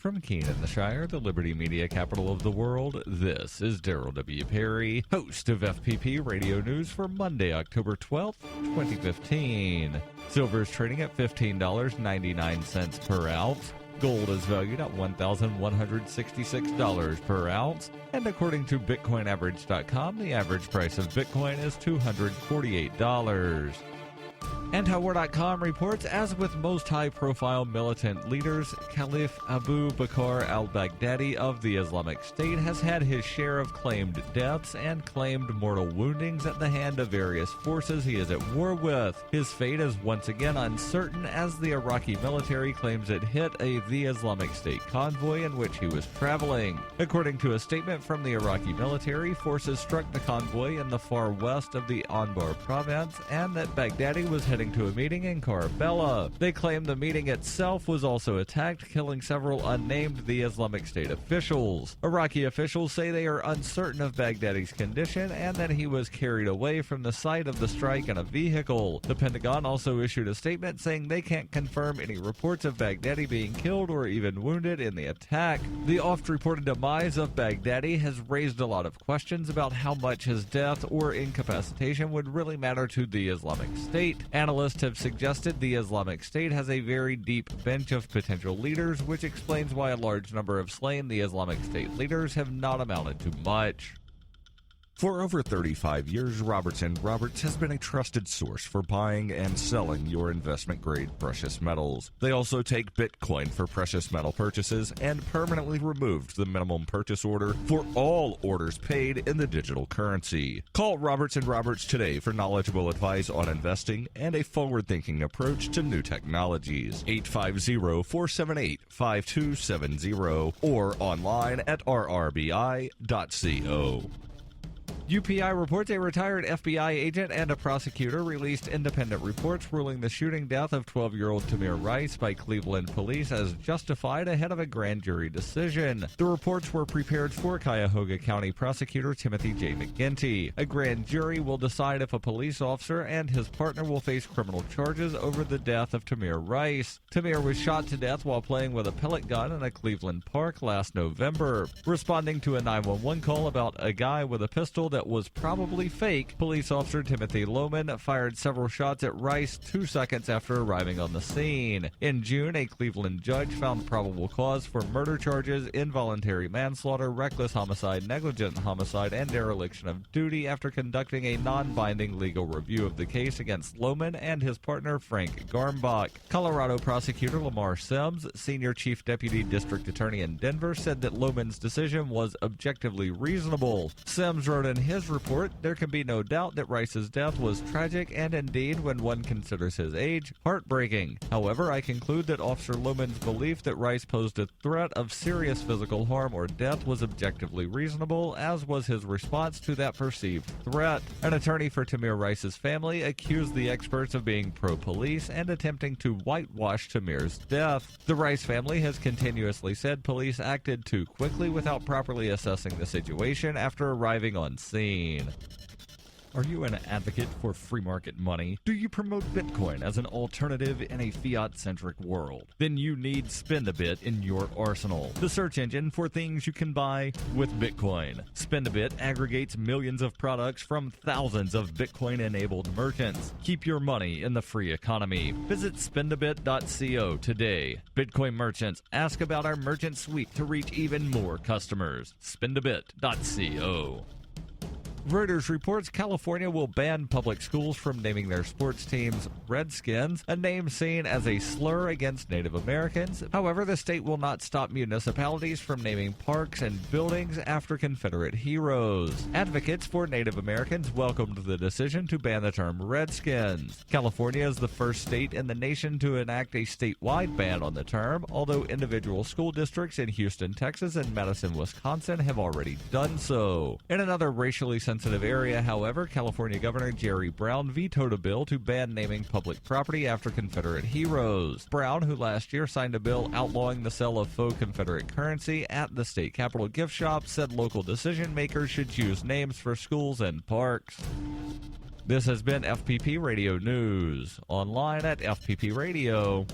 from Keene in the Shire, the Liberty Media capital of the world, this is Daryl W. Perry, host of FPP Radio News for Monday, October 12th, 2015. Silver is trading at $15.99 per ounce. Gold is valued at $1,166 per ounce. And according to BitcoinAverage.com, the average price of Bitcoin is $248. Antiwar.com reports, as with most high-profile militant leaders, Caliph Abu Bakr al-Baghdadi of the Islamic State has had his share of claimed deaths and claimed mortal woundings at the hand of various forces he is at war with. His fate is once again uncertain, as the Iraqi military claims it hit the Islamic State convoy in which he was traveling. According to a statement from the Iraqi military, forces struck the convoy in the far west of the Anbar province, and that Baghdadi was heading to a meeting in Karbala. They claim the meeting itself was also attacked, killing several unnamed the Islamic State officials. Iraqi officials say they are uncertain of Baghdadi's condition and that he was carried away from the site of the strike in a vehicle. The Pentagon also issued a statement saying they can't confirm any reports of Baghdadi being killed or even wounded in the attack. The oft-reported demise of Baghdadi has raised a lot of questions about how much his death or incapacitation would really matter to the Islamic State. Analysts have suggested the Islamic State has a very deep bench of potential leaders, which explains why a large number of slain the Islamic State leaders have not amounted to much. For over 35 years, Robertson Roberts has been a trusted source for buying and selling your investment-grade precious metals. They also take Bitcoin for precious metal purchases and permanently removed the minimum purchase order for all orders paid in the digital currency. Call Robertson Roberts today for knowledgeable advice on investing and a forward-thinking approach to new technologies. 850-478-5270 or online at rrbi.co. UPI reports a retired FBI agent and a prosecutor released independent reports ruling the shooting death of 12-year-old Tamir Rice by Cleveland police as justified ahead of a grand jury decision. The reports were prepared for Cuyahoga County prosecutor Timothy J. McGinty. A grand jury will decide if a police officer and his partner will face criminal charges over the death of Tamir Rice. Tamir was shot to death while playing with a pellet gun in a Cleveland park last November. Responding to a 911 call about a guy with a pistol that was probably fake, police officer Timothy Lohman fired several shots at Rice 2 seconds after arriving on the scene. In June, a Cleveland judge found probable cause for murder charges, involuntary manslaughter, reckless homicide, negligent homicide, and dereliction of duty after conducting a non-binding legal review of the case against Lohman and his partner Frank Garmbach. Colorado prosecutor Lamar Sims, senior chief deputy district attorney in Denver, said that Lohman's decision was objectively reasonable. Sims wrote in his report, "There can be no doubt that Rice's death was tragic and indeed, when one considers his age, heartbreaking. However, I conclude that Officer Lohman's belief that Rice posed a threat of serious physical harm or death was objectively reasonable, as was his response to that perceived threat." An attorney for Tamir Rice's family accused the experts of being pro-police and attempting to whitewash Tamir's death. The Rice family has continuously said police acted too quickly without properly assessing the situation after arriving on scene. Are you an advocate for free market money? Do you promote Bitcoin as an alternative in a fiat-centric world? Then you need SpendABit in your arsenal, the search engine for things you can buy with Bitcoin. SpendABit aggregates millions of products from thousands of Bitcoin-enabled merchants. Keep your money in the free economy. Visit SpendABit.co today. Bitcoin merchants, ask about our merchant suite to reach even more customers. SpendABit.co. Reuters reports California will ban public schools from naming their sports teams Redskins, a name seen as a slur against Native Americans. However, the state will not stop municipalities from naming parks and buildings after Confederate heroes. Advocates for Native Americans welcomed the decision to ban the term Redskins. California is the first state in the nation to enact a statewide ban on the term, although individual school districts in Houston, Texas, and Madison, Wisconsin have already done so. In another racially sensitive area, however, California Governor Jerry Brown vetoed a bill to ban naming public property after Confederate heroes. Brown, who last year signed a bill outlawing the sale of faux Confederate currency at the state capitol gift shop, said local decision makers should choose names for schools and parks. This has been FPP Radio News, online at fppradio.com.